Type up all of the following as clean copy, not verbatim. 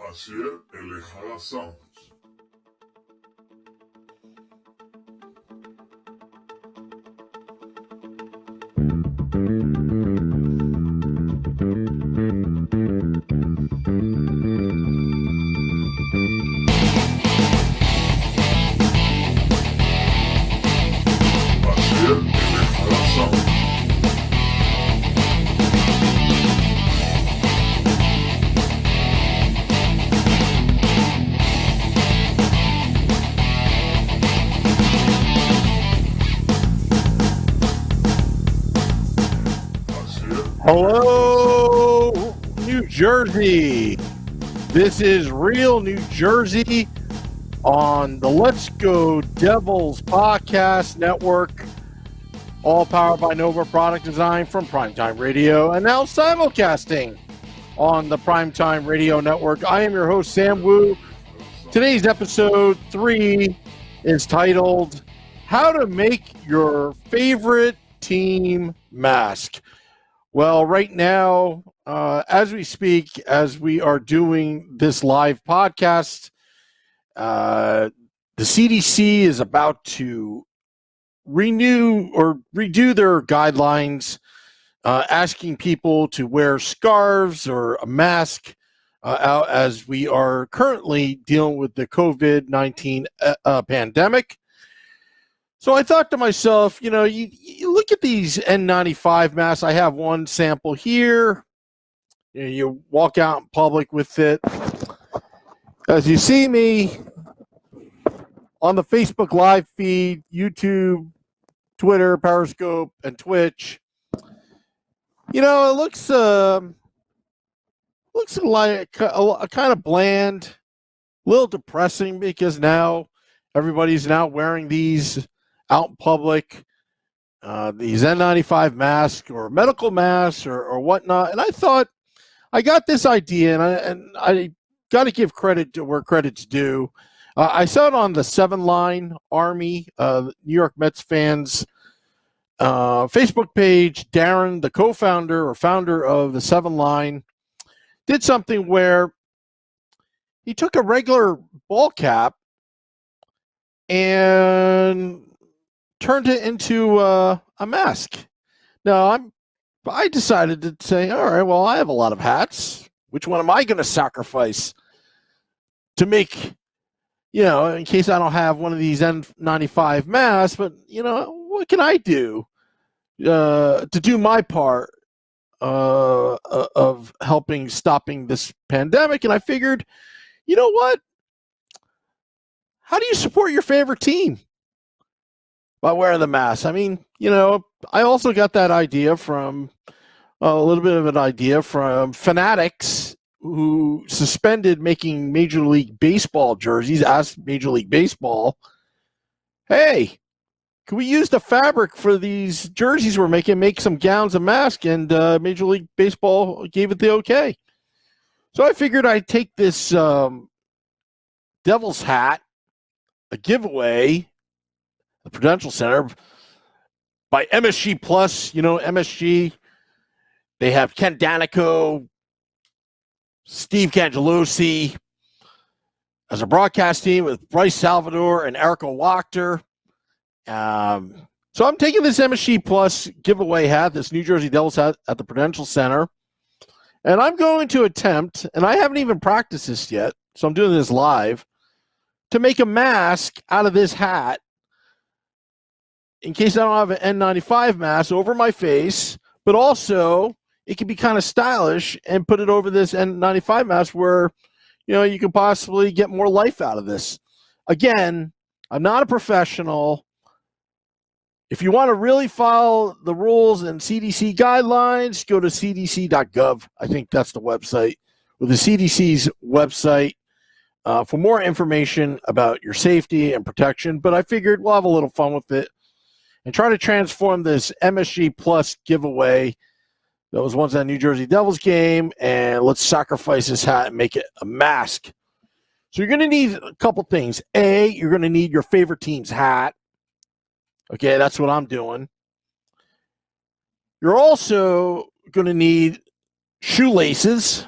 אשר אליך הסאונד. Hello, New Jersey. This is Real New Jersey on the Let's Go Devils podcast network, all powered by Nova Product Design from Primetime Radio, and now simulcasting on the Primetime Radio network. I am your host, Sam Wu. Today's episode 3 is titled, How to Make Your Favorite Team Mask. Well, right now, as we speak, as we are doing this live podcast, the CDC is about to renew or redo their guidelines, asking people to wear scarves or a mask out as we are currently dealing with the COVID-19 pandemic. So I thought to myself, you look at these N95 masks. I have one sample here. You walk out in public with it. As you see me on the Facebook live feed, YouTube, Twitter, Periscope, and Twitch, it looks like a kind of bland, a little depressing, because now everybody's now wearing these out in public, these N95 masks or medical masks or whatnot. And I thought, I got this idea, and I got to give credit to where credit's due. I saw it on the 7 Line Army, New York Mets fans Facebook page. Darren, the co-founder or founder of the 7 Line, did something where he took a regular ball cap and turned it into a mask. Now, I decided to say, all right, well, I have a lot of hats. Which one am I going to sacrifice to make, in case I don't have one of these N95 masks? But, what can I do to do my part of helping stopping this pandemic? And I figured, you know what? How do you support your favorite team? By wearing the mask. I mean, I also got that idea from a little bit of an idea from Fanatics, who suspended making Major League Baseball jerseys, asked Major League Baseball, hey, can we use the fabric for these jerseys we're making, make some gowns and masks? And Major League Baseball gave it the okay. So I figured I'd take this Devil's hat, a giveaway, the Prudential Center by MSG Plus. MSG, they have Ken Danico, Steve Cangelosi as a broadcast team with Bryce Salvador and Erica Wachter. So I'm taking this MSG Plus giveaway hat, this New Jersey Devils hat at the Prudential Center, and I'm going to attempt, and I haven't even practiced this yet, so I'm doing this live, to make a mask out of this hat in case I don't have an N95 mask over my face, but also it can be kind of stylish and put it over this N95 mask where, you could possibly get more life out of this. Again, I'm not a professional. If you want to really follow the rules and CDC guidelines, go to cdc.gov. I think that's the website, or the CDC's website, for more information about your safety and protection. But I figured we'll have a little fun with it and try to transform this MSG Plus giveaway that was once that New Jersey Devils game, and let's sacrifice this hat and make it a mask. So you're going to need a couple things. A, you're going to need your favorite team's hat. Okay, that's what I'm doing. You're also going to need shoelaces.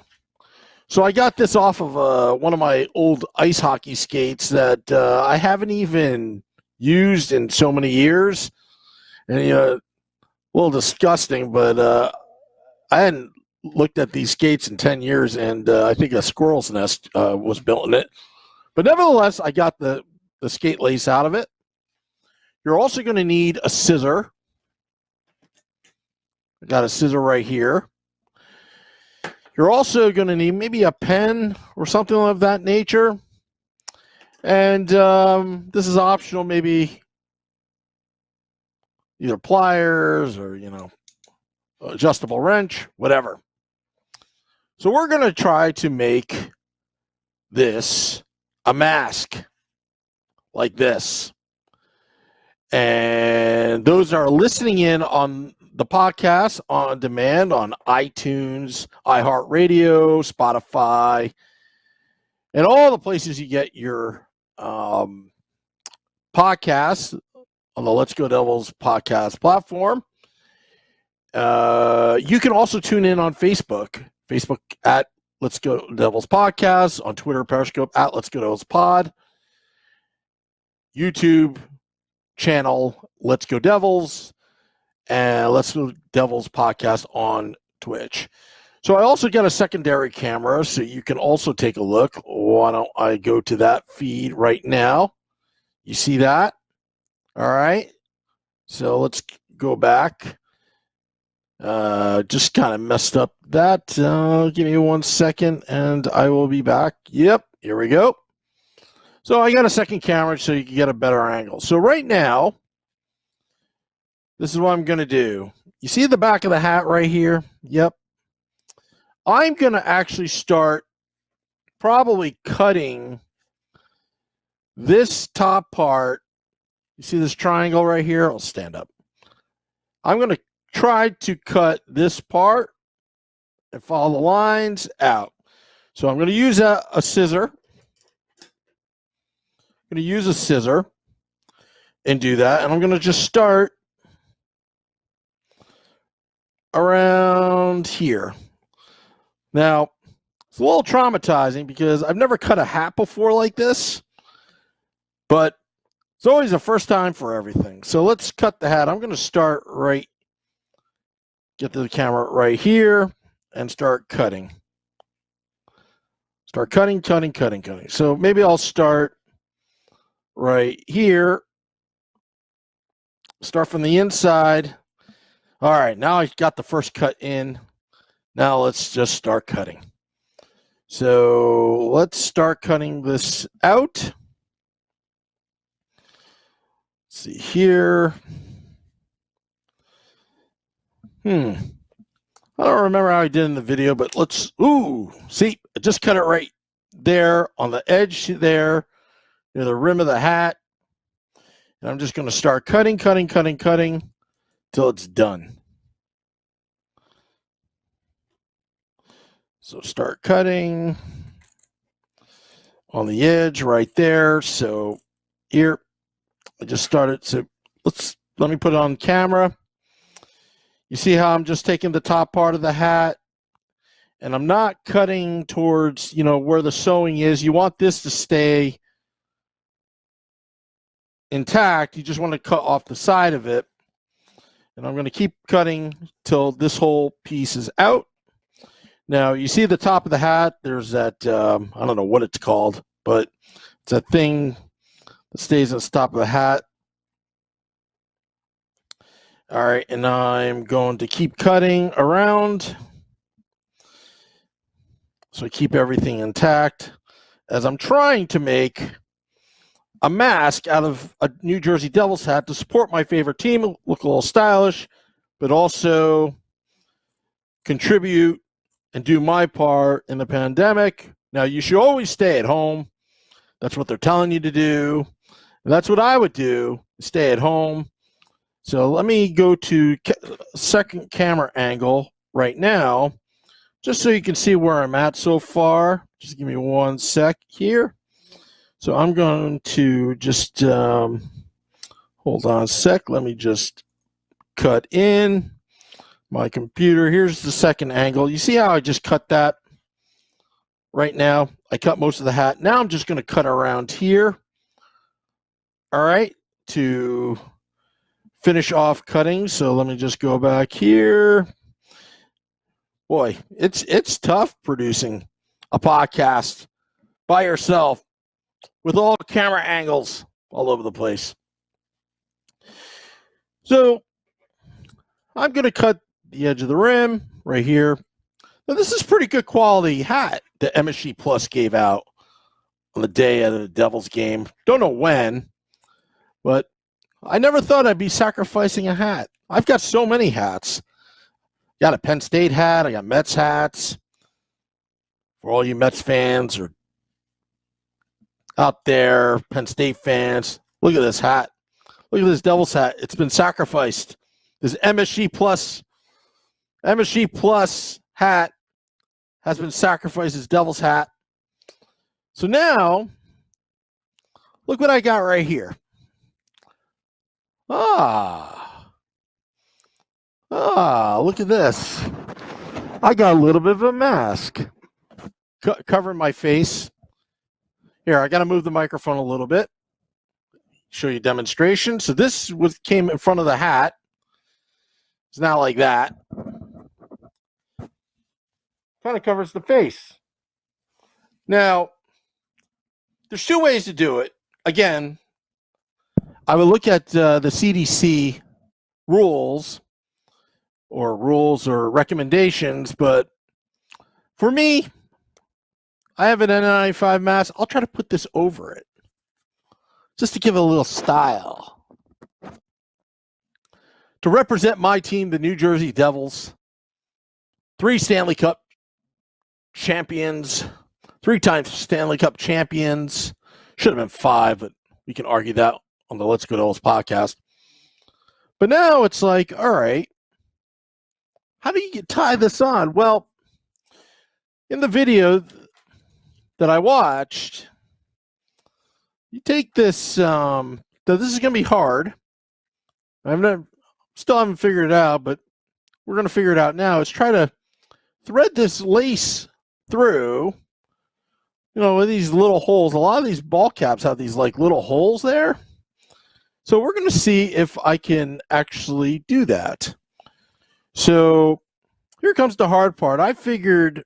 So I got this off of one of my old ice hockey skates that I haven't even used in so many years. And, a little disgusting, but I hadn't looked at these skates in 10 years, and I think a squirrel's nest was built in it. But nevertheless, I got the skate lace out of it. You're also going to need a scissor. I got a scissor right here. You're also going to need maybe a pen or something of that nature. And this is optional, maybe either pliers or, adjustable wrench, whatever. So we're going to try to make this a mask like this. And those are listening in on the podcast on demand on iTunes, iHeartRadio, Spotify, and all the places you get your podcasts on the Let's Go Devils podcast platform. You can also tune in on Facebook at Let's Go Devils Podcast, on Twitter, Periscope at Let's Go Devils Pod, YouTube channel Let's Go Devils, and Let's Go Devils Podcast on Twitch. So I also got a secondary camera, so you can also take a look. Why don't I go to that feed right now? You see that? All right. So let's go back. Just kind of messed up that. Give me 1 second, and I will be back. Yep, here we go. So I got a second camera so you can get a better angle. So right now, this is what I'm going to do. You see the back of the hat right here? Yep. I'm going to actually start probably cutting this top part. You see this triangle right here? I'll stand up. I'm going to try to cut this part and follow the lines out. So I'm going to use a scissor. I'm going to use a scissor and do that. And I'm going to just start around here. Now, it's a little traumatizing because I've never cut a hat before like this, but it's always a first time for everything. So let's cut the hat. I'm going to start get to the camera right here and start cutting. Start cutting. So maybe I'll start right here. Start from the inside. All right, now I got the first cut in. Now let's just start cutting. So let's start cutting this out. Let's see here. I don't remember how I did in the video, but see, I just cut it right there on the edge there, near the rim of the hat. And I'm just going to start cutting till it's done. So start cutting on the edge right there. So here, I just started. So let me put it on camera. You see how I'm just taking the top part of the hat, and I'm not cutting towards, where the sewing is. You want this to stay intact. You just want to cut off the side of it. And I'm going to keep cutting till this whole piece is out. Now, you see the top of the hat, there's that, I don't know what it's called, but it's that thing that stays on the top of the hat. All right, and I'm going to keep cutting around. So I keep everything intact as I'm trying to make a mask out of a New Jersey Devils hat to support my favorite team, look a little stylish, but also contribute and do my part in the pandemic. Now, you should always stay at home. That's what they're telling you to do. And that's what I would do, stay at home. So let me go to second camera angle right now, just so you can see where I'm at so far. Just give me 1 sec here. So I'm going to just, hold on a sec. Let me just cut in my computer. Here's the second angle. You see how I just cut that right now. I cut most of the hat. Now I'm just going to cut around here. All right, to finish off cutting. So let me just go back here. Boy, it's tough producing a podcast by yourself with all camera angles all over the place. So I'm going to cut the edge of the rim right here. Now, this is pretty good quality hat that MSG Plus gave out on the day of the Devils game. Don't know when, but I never thought I'd be sacrificing a hat. I've got so many hats. Got a Penn State hat. I got Mets hats. For all you Mets fans or out there, Penn State fans, look at this hat. Look at this Devils hat. It's been sacrificed. This MSG Plus hat has been sacrificed as Devils hat. So now, look what I got right here. Look at this. I got a little bit of a mask covering my face. Here, I got to move the microphone a little bit. Show you a demonstration. So this came in front of the hat. It's now like that. Kind of covers the face. Now, there's two ways to do it. Again, I would look at the CDC rules or recommendations, but for me, I have an N95 mask. I'll try to put this over it just to give it a little style. To represent my team, the New Jersey Devils, 3 Stanley Cup champions, 3-time Stanley Cup champions. Should have been 5, but we can argue that on the Let's Go Devils podcast. But now it's like, all right, how do you tie this on? Well, in the video that I watched, you take this, so this is going to be hard. Still haven't figured it out, but we're going to figure it out now. Is try to thread this lace through, with these little holes. A lot of these ball caps have these like little holes there. So we're going to see if I can actually do that. So here comes the hard part. I figured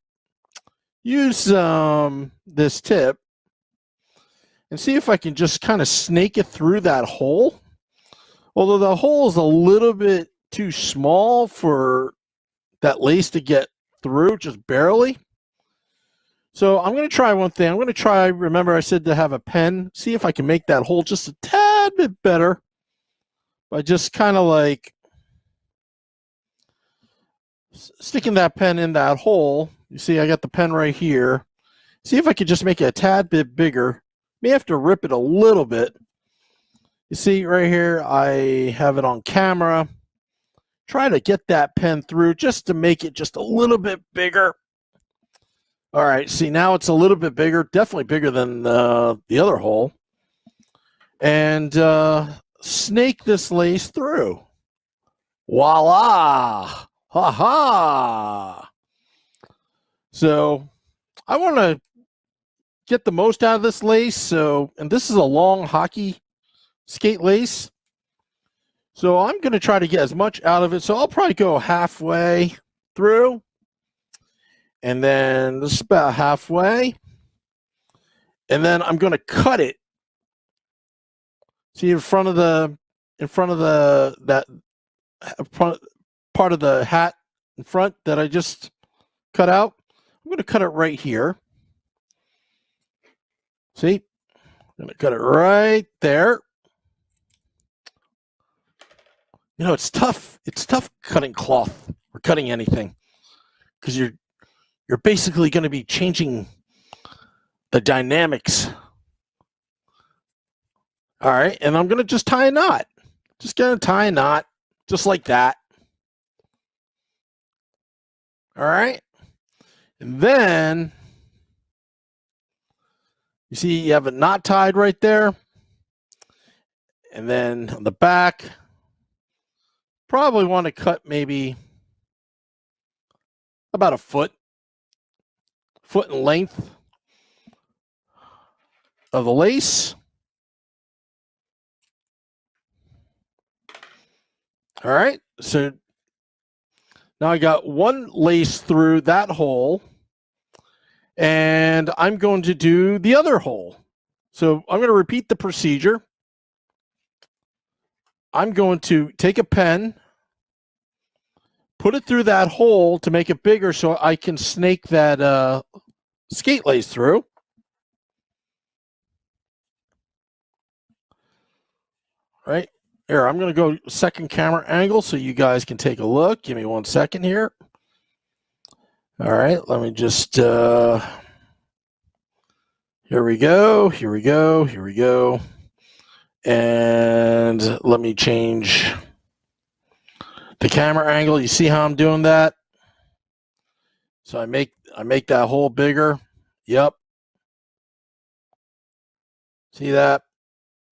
use this tip and see if I can just kind of snake it through that hole. Although the hole is a little bit too small for that lace to get through, just barely. So I'm going to try one thing. I'm going to try, remember I said to have a pen, see if I can make that hole just a tad bit better by just kind of like sticking that pen in that hole. You see, I got the pen right here. See if I could just make it a tad bit bigger. May have to rip it a little bit. You see right here, I have it on camera. Try to get that pen through just to make it just a little bit bigger. All right, see, now it's a little bit bigger, definitely bigger than the other hole. And snake this lace through. Voila! Ha ha! So I want to get the most out of this lace. And this is a long hockey skate lace. So I'm going to try to get as much out of it. So I'll probably go halfway through. And then this is about halfway. And then I'm going to cut it. See in front of that part of the hat in front that I just cut out. I'm going to cut it right here. See? I'm going to cut it right there. It's tough. It's tough cutting cloth or cutting anything because you're basically going to be changing the dynamics. All right, and I'm going to just tie a knot. Just going to tie a knot just like that. All right. And then you see you have a knot tied right there. And then on the back, probably want to cut maybe about a foot in length. of the lace. All right, so now I got one lace through that hole, and I'm going to do the other hole. So I'm going to repeat the procedure. I'm going to take a pen, put it through that hole to make it bigger so I can snake that skate lace through. Right here, I'm going to go second camera angle so you guys can take a look. Give me 1 second here. All right, let me just, here we go, here we go, here we go. And let me change the camera angle. You see how I'm doing that? So I make that hole bigger. Yep. See that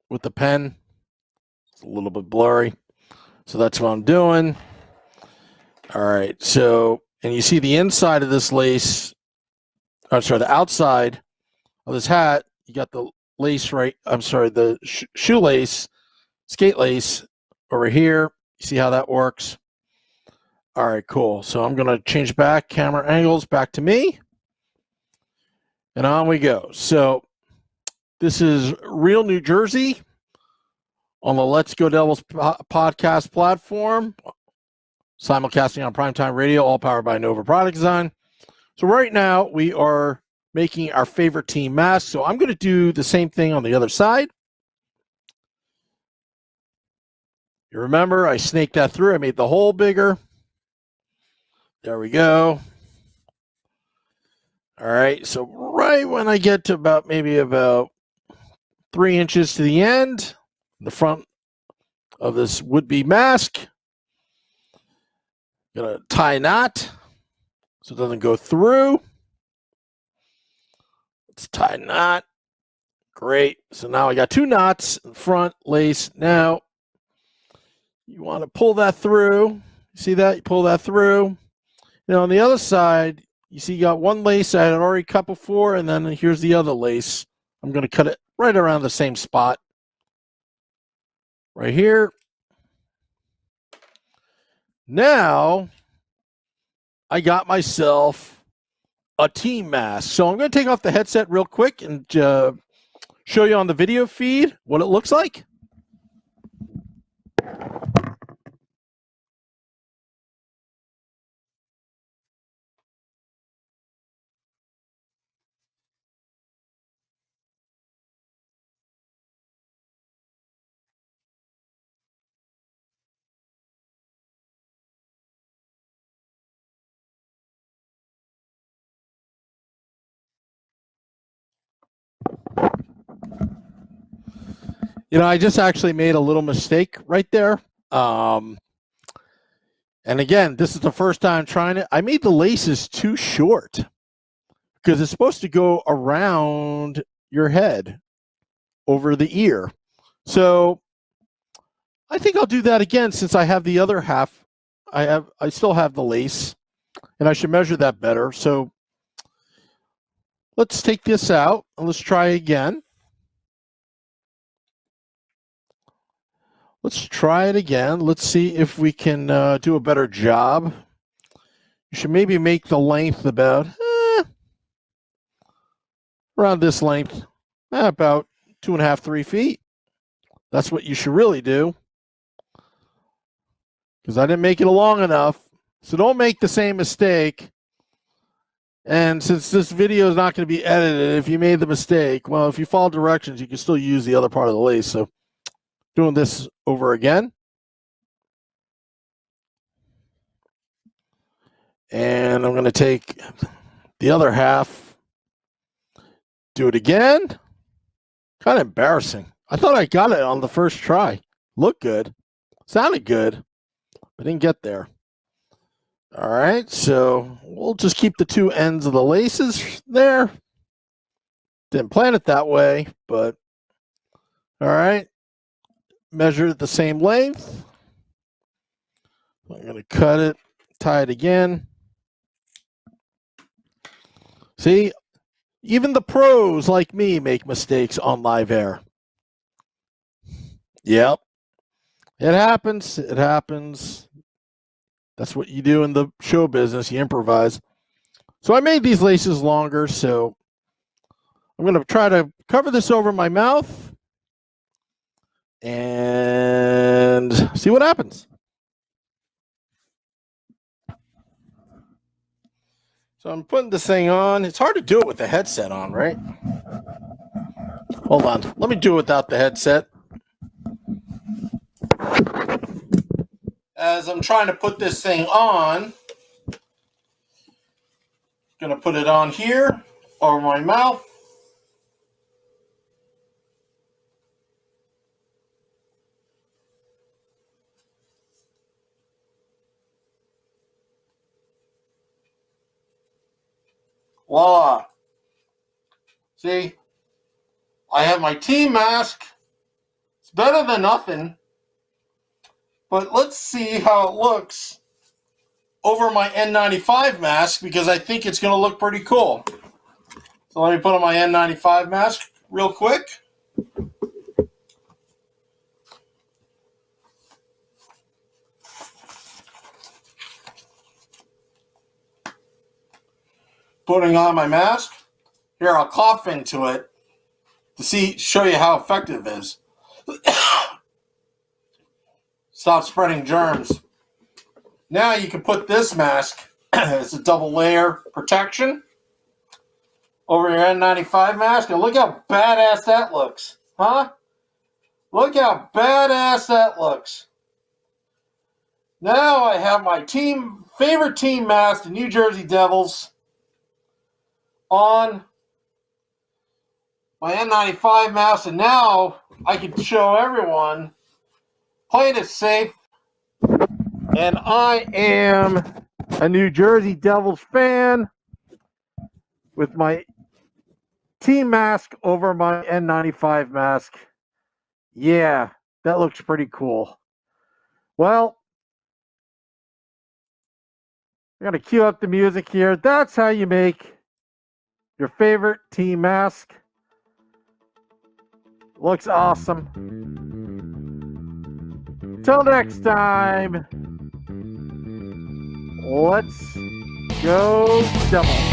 with the pen? It's a little bit blurry. So that's what I'm doing. All right. So, and you see the inside of this lace, I'm sorry, the outside of this hat, you got the lace right, I'm sorry, the shoelace, skate lace over here. You see how that works? All right, cool. So I'm going to change back camera angles back to me. And on we go. So this is Real New Jersey on the Let's Go Devils podcast platform, simulcasting on Primetime Radio, all powered by Nova Product Design. So right now we are making our favorite team mask. So I'm going to do the same thing on the other side. You remember, I snaked that through. I made the hole bigger. There we go. All right. So right when I get to about maybe about 3 inches to the end, the front of this would-be mask, gonna tie a knot so it doesn't go through. Let's tie a knot. Great. So now I got 2 knots in front, lace. Now you want to pull that through. See that? You pull that through. Now on the other side, you see you got 1 lace I had already cut before, and then here's the other lace. I'm going to cut it right around the same spot. Right here. Now I got myself a team mask. So I'm going to take off the headset real quick and show you on the video feed what it looks like. You know, I just actually made a little mistake right there. And again, this is the first time trying it. I made the laces too short because it's supposed to go around your head over the ear. So I think I'll do that again since I have the other half. I still have the lace, and I should measure that better. So let's take this out and let's try again. Let's try it again. Let's see if we can do a better job. You should maybe make the length about around this length, about 2.5, 3 feet. That's what you should really do. Because I didn't make it long enough. So don't make the same mistake. And since this video is not going to be edited, if you made the mistake, well, if you follow directions, you can still use the other part of the lace. So doing this over again. And I'm going to take the other half, do it again. Kind of embarrassing. I thought I got it on the first try. Looked good. Sounded good. But didn't get there. All right, so we'll just keep the 2 ends of the laces there. Didn't plan it that way, but all right. Measure it the same length. I'm going to cut it, tie it again. See, Even the pros like me make mistakes on live air. Yep. It happens. It happens. That's what you do in the show business. You improvise. So I made these laces longer, so I'm going to try to cover this over my mouth and see what happens. So I'm putting this thing on. It's hard to do it with the headset on, right? Hold on. Let me do it without the headset. As I'm trying to put this thing on, going to put it on here over my mouth. Voila. See, I have my team mask. It's better than nothing. But let's see how it looks over my N95 mask, because I think it's going to look pretty cool. So let me put on my N95 mask real quick. Putting on my mask. Here, I'll cough into it to show you how effective it is. Stop spreading germs. Now you can put this mask as a double layer protection over your N95 mask, and look how badass that looks, huh? Look how badass that looks. Now I have my favorite team mask, the New Jersey Devils, on my N95 mask, and now I can show everyone playing it safe. And I am a New Jersey Devils fan with my team mask over my N95 mask. Yeah, that looks pretty cool. Well, I'm going to cue up the music here. That's how you make your favorite team mask. Looks awesome. Till next time, let's go Devils.